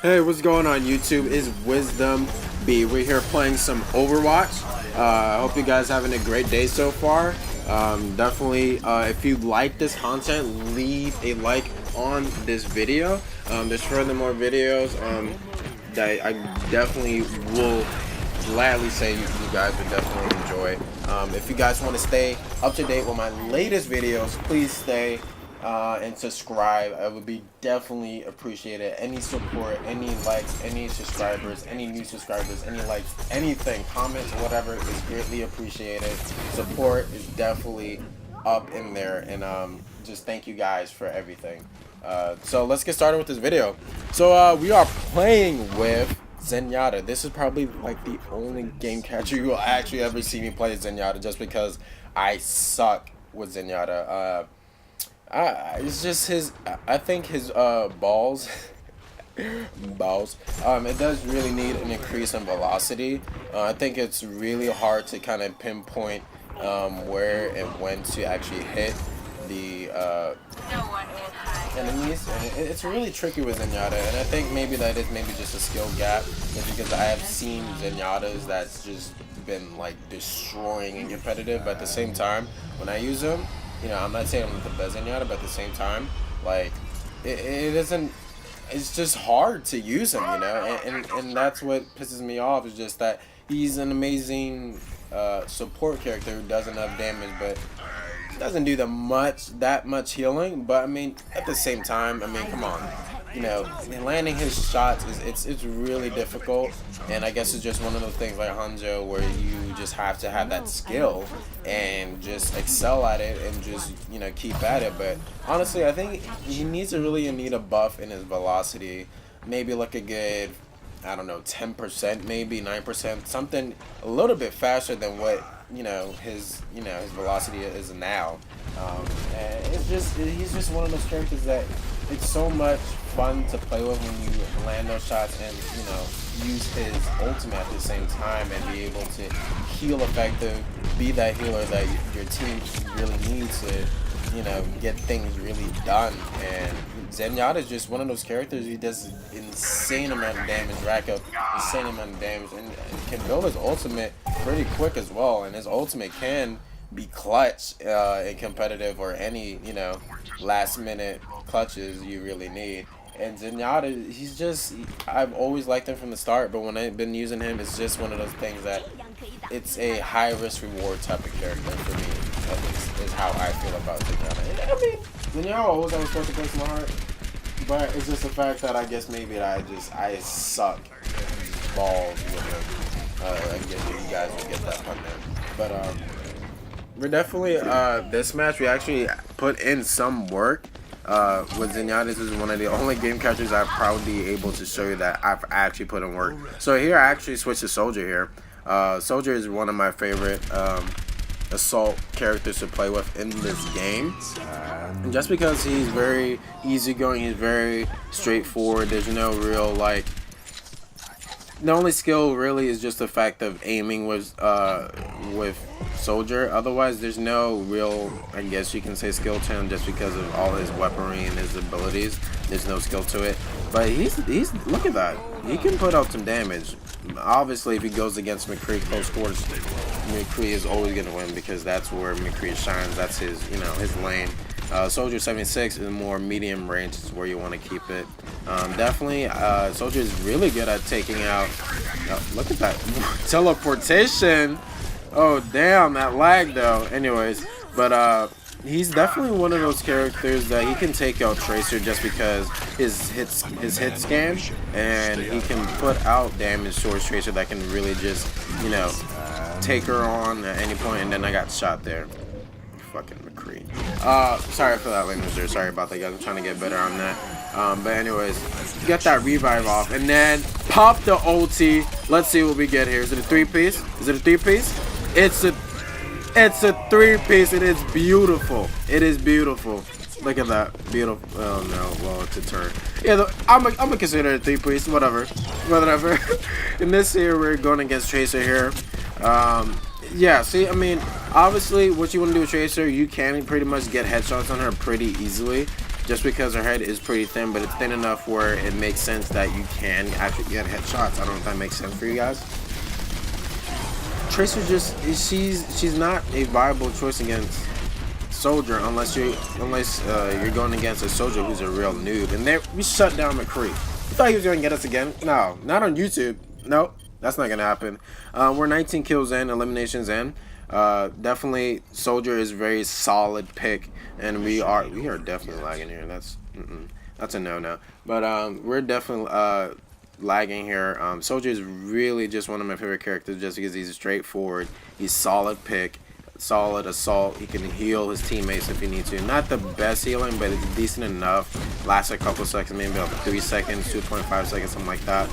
Hey, what's going on YouTube? Is Wisdom B. We're here playing some Overwatch. I hope you guys having a great day so far. Definitely, if you like this content, leave a like on this video. There's furthermore videos that I definitely will gladly say you guys would definitely enjoy. If you guys want to stay up to date with my latest videos, please stay and subscribe. I would be definitely appreciated. Any support, any likes, any subscribers, any new subscribers, any likes, anything, comments, whatever is greatly appreciated. Support is definitely up in there, and just thank you guys for everything. So let's get started with this video. So we are playing with Zenyatta. This is probably like the only game catcher you will actually ever see me play Zenyatta, just because I suck with Zenyatta. It's just his. I think his balls. It does really need an increase in velocity. I think it's really hard to kind of pinpoint where and when to actually hit the enemies, and it's really tricky with Zenyatta. And I think maybe that is maybe just a skill gap, just because I have seen Zenyatta's that's just been like destroying in competitive, but at the same time, when I use them, you know, I'm not saying I'm the best Zenyatta, but at the same time, like, it isn't, it's just hard to use him, you know, and that's what pisses me off, is just that he's an amazing support character who does enough damage, but doesn't do that much healing. But I mean, at the same time, I mean, come on, you know, landing his shots it's really difficult, and I guess it's just one of those things like Hanjo where you just have to have that skill and just excel at it and just, you know, keep at it. But honestly, I think he needs to really need a buff in his velocity, maybe like a good, I don't know, 10%, maybe 9%, something a little bit faster than what, you know, his velocity is now. And it's just, he's just one of those characters that it's so much fun to play with when you land those shots and, you know, use his ultimate at the same time and be able to heal effective, be that healer that your team really needs to, you know, get things really done. And Zenyatta is just one of those characters. He does insane amount of damage, rack up insane amount of damage, and can build his ultimate pretty quick as well. And his ultimate can be clutch in competitive, or any, you know, last minute clutches you really need. And Zenyatta, he's just, I've always liked him from the start, but when I've been using him, it's just one of those things that it's a high risk reward type of character for me, at least, is how I feel about Zenyatta. And I mean, Zenyatta always has a special place in my heart, but it's just the fact that I guess maybe that I suck balls with him. I guess you guys will get that pun there. But we're definitely, this match we actually put in some work. With Zenyatta, this is one of the only game catchers I've probably able to show you that I've actually put in work. So here I actually switched to Soldier here. Soldier is one of my favorite assault characters to play with in this game. And just because he's very easygoing, he's very straightforward, there's no real, like, the only skill really is just the fact of aiming with Soldier. Otherwise, there's no real, I guess you can say, skill to him, just because of all his weaponry and his abilities. There's no skill to it. But he's look at that. He can put out some damage. Obviously, if he goes against McCree close quarters, McCree is always gonna win, because that's where McCree shines. That's his, you know, his lane. Soldier 76 is more medium range, is where you want to keep it. Definitely, Soldier is really good at taking out. Look at that teleportation. Oh damn, that lag though. Anyways, but he's definitely one of those characters that he can take out Tracer, just because his hit scan, and he can put out damage towards Tracer that can really just, you know, take her on at any point. And then I got shot there. Fucking McCree. Sorry for that language there. Sorry about that, guys. I'm trying to get better on that. But anyways, get that revive off, and then pop the ulti. Let's see what we get here. Is it a 3-piece? Is it a 3-piece? It's a 3-piece. It is beautiful. It is beautiful. Look at that. Beautiful. Oh no. Well, it's a turn. Yeah, I'm gonna consider it a 3-piece. Whatever. In this here, we're going against Tracer here. Yeah, see, I mean, obviously, what you want to do with Tracer, you can pretty much get headshots on her pretty easily. just because her head is pretty thin, but it's thin enough where it makes sense that you can actually get headshots. I don't know if that makes sense for you guys. Tracer just she's not a viable choice against Soldier unless you're going against a Soldier who's a real noob. And there we shut down McCree. You thought he was gonna get us again? No, not on YouTube. Nope, that's not gonna happen. We're 19 kills in, eliminations in. Definitely Soldier is a very solid pick, and we are definitely lagging here. That's a no. But we're definitely lagging here. Soldier is really just one of my favorite characters just because he's straightforward. He's solid pick, solid assault. He can heal his teammates if he needs to. Not the best healing, but it's decent enough. Lasts a couple seconds, maybe about 3 seconds, 2.5 seconds, something like that.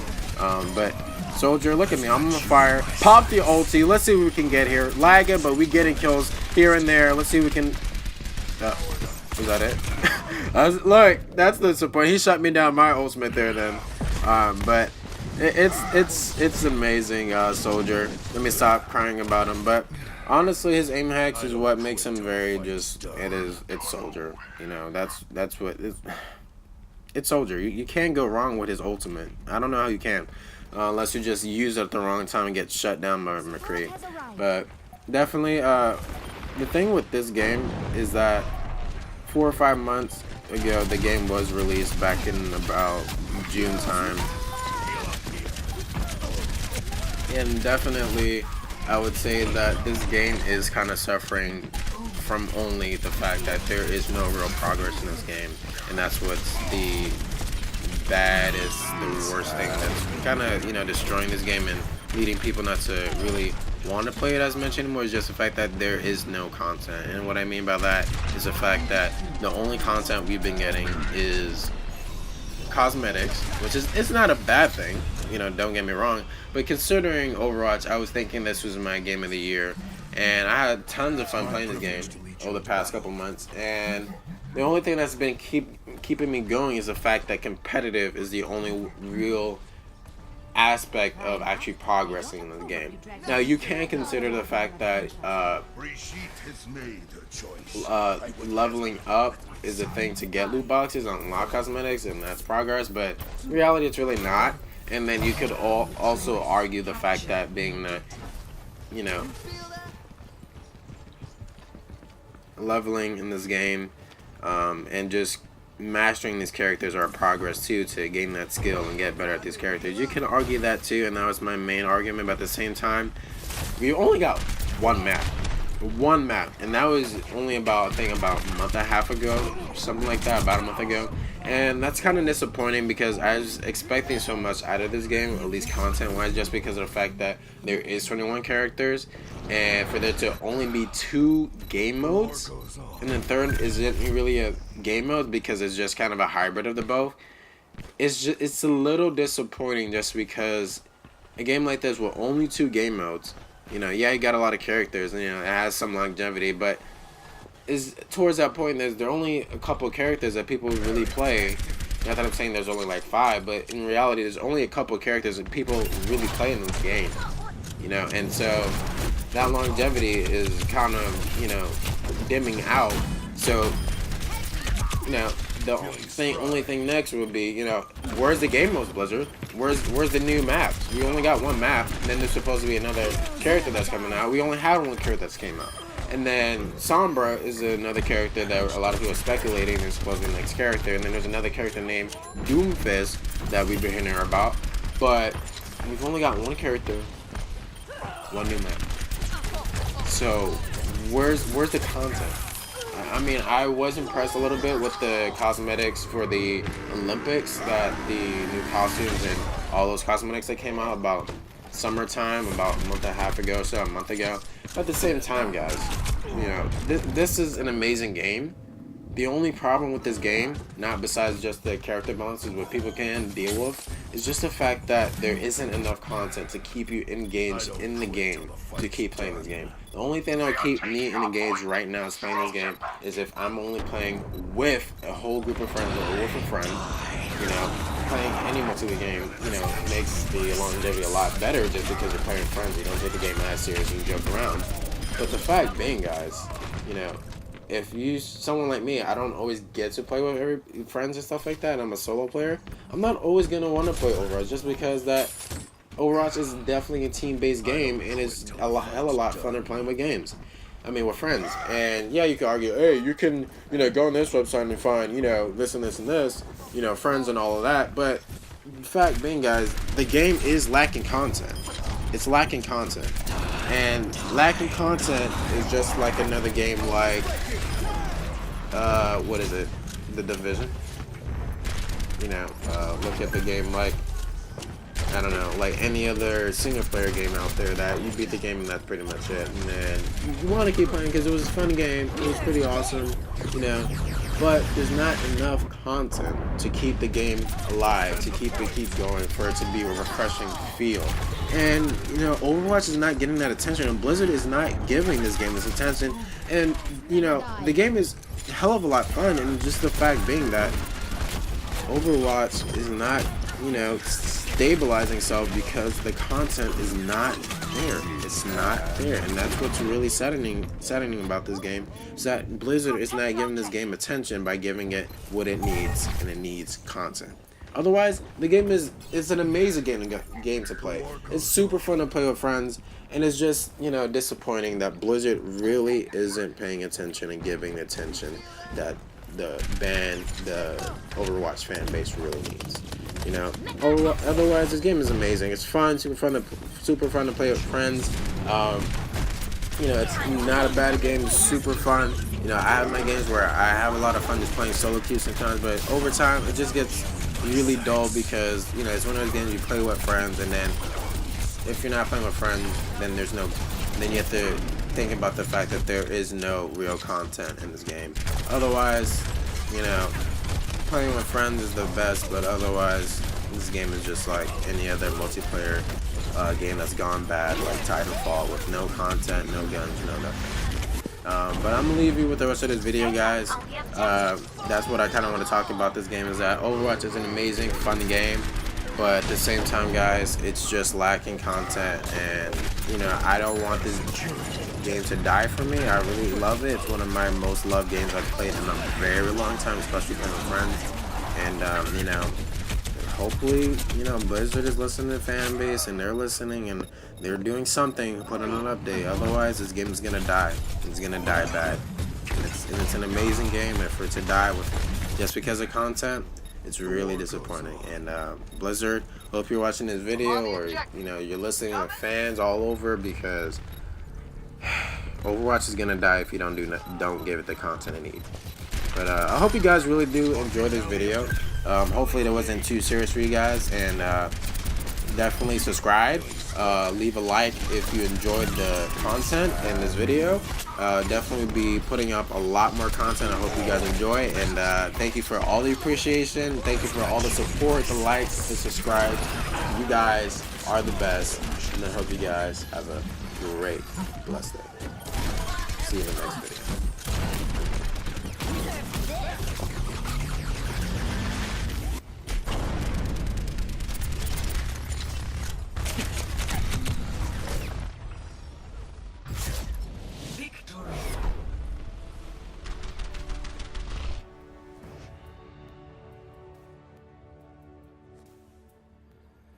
But Soldier, look at me, I'm on fire. Pop the ulti. Let's see what we can get here. Lagging, but we getting kills here and there. Let's see if we can. Was that it? Look, that's the support. He shut me down my ultimate there then. But it's amazing, Soldier. Let me stop crying about him. But honestly, his aim hacks is what makes him very just. It's Soldier. You know, that's what it's Soldier. You can't go wrong with his ultimate. I don't know how you can. Unless you just use it at the wrong time and get shut down by McCree. But definitely, the thing with this game is that 4 or 5 months ago, the game was released back in about June time. And definitely, I would say that this game is kind of suffering from only the fact that there is no real progress in this game. And that's what's the baddest, the worst thing that's kind of, you know, destroying this game and leading people not to really want to play it as much anymore is just the fact that there is no content. And what I mean by that is the fact that the only content we've been getting is cosmetics, which is, it's not a bad thing, you know, don't get me wrong, but considering Overwatch, I was thinking this was my game of the year, and I had tons of fun playing this game over the past couple months, and the only thing that's been keeping me going is the fact that competitive is the only real aspect of actually progressing in the game. Now, you can consider the fact that leveling up is a thing to get loot boxes, unlock cosmetics, and that's progress, but in reality, it's really not. And then you could also argue the fact that being the, you know, leveling in this game and just mastering these characters are a progress too, to gain that skill and get better at these characters. You can argue that too, and that was my main argument. But at the same time, we only got one map, and that was only about, I think, about a month and a half ago, something like that, about a month ago. And that's kind of disappointing because I was expecting so much out of this game, at least content-wise, just because of the fact that there is 21 characters, and for there to only be 2 game modes, and then third isn't really a game mode because it's just kind of a hybrid of the both. It's a little disappointing just because a game like this with only 2 game modes, you know, yeah, you got a lot of characters, and you know, it has some longevity, but is towards that point there are only a couple of characters that people really play. Not that I'm saying there's only like 5, but in reality there's only a couple of characters that people really play in this game, you know, and so that longevity is kind of, you know, dimming out. So, you know, the only thing next would be, you know, where's the game modes, Blizzard? Where's the new maps? We only got one map, and then there's supposed to be another character that's coming out. We only had one character that's came out. And then Sombra is another character that a lot of people are speculating is supposed to be the next character. And then there's another character named Doomfist that we've been hearing about. But we've only got one character, one new map. So where's the content? I mean, I was impressed a little bit with the cosmetics for the Olympics, that the new costumes and all those cosmetics that came out about summertime, about a month and a half ago, so a month ago. But at the same time, guys, you know, this is an amazing game. The only problem with this game, not besides just the character balances, what people can deal with, is just the fact that there isn't enough content to keep you engaged in the game to keep playing this game. The only thing that will keep me engaged right now is playing this game is if I'm only playing with a whole group of friends or with a friend. You know, playing any multiplayer game, you know, makes the longevity a lot better just because you're playing with friends. You don't take the game as serious and joke around. But the fact being, guys, you know, if you someone like me, I don't always get to play with friends and stuff like that, and I'm a solo player, I'm not always gonna want to play Overwatch just because that Overwatch is definitely a team-based game, and it's hell a lot funner playing with games. I mean, with friends. And yeah, you can argue, hey, you can, go on this website and find, this and this and this, friends and all of that. But the fact being, guys, the game is lacking content. It's lacking content. And lacking content is just like another game like, what is it? The Division. Look at the game like, I don't know, like any other single-player game out there that you beat the game and that's pretty much it. And then you want to keep playing because it was a fun game. It was pretty awesome, But there's not enough content to keep the game alive, to keep going, for it to be a refreshing feel. And, Overwatch is not getting that attention, and Blizzard is not giving this game this attention. And, the game is a hell of a lot fun, and just the fact being that Overwatch is not, stabilizing itself because the content is not there. It's not there, and that's what's really saddening about this game, is that Blizzard is not giving this game attention by giving it what it needs, and it needs content. Otherwise, the game it's an amazing game to play. It's super fun to play with friends, and it's just, disappointing that Blizzard really isn't paying attention and giving the attention that the Overwatch fan base really needs. Otherwise, this game is amazing. It's fun, super fun to play with friends. It's not a bad game. It's super fun. I have my games where I have a lot of fun just playing solo queues sometimes, but over time it just gets really dull because it's one of those games you play with friends, and then if you're not playing with friends, then you have to think about the fact that there is no real content in this game. Otherwise, playing with friends is the best, but otherwise, this game is just like any other multiplayer game that's gone bad, like Titanfall, with no content, no guns, no nothing. But I'm gonna leave you with the rest of this video, guys. That's what I kind of want to talk about. This game is that Overwatch is an amazing, fun game, but at the same time, guys, it's just lacking content, and I don't want this game to die for me. I really love it. It's one of my most loved games I've played in a very long time, especially playing with friends. And hopefully, Blizzard is listening to the fan base, and they're listening, and they're doing something, putting an update. Otherwise, this game is gonna die. It's gonna die bad. And it's an amazing game, and for it to die just because of content, it's really disappointing. And Blizzard, hope you're watching this video, or you're listening to fans all over, because Overwatch is gonna die if you don't give it the content it needs. But I hope you guys really do enjoy this video. Hopefully that wasn't too serious for you guys, and definitely subscribe. Leave a like if you enjoyed the content in this video. Definitely be putting up a lot more content. I hope you guys enjoy, and thank you for all the appreciation. Thank you for all the support, the likes, the subscribe. You guys are the best, and I hope you guys have a great, blessed day. See you in the next video.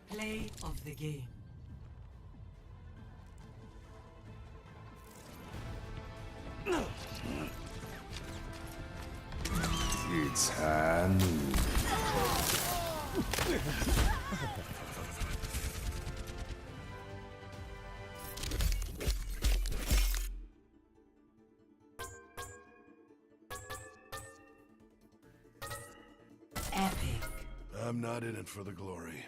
Play of the game. It's hand. Epic. I'm not in it for the glory.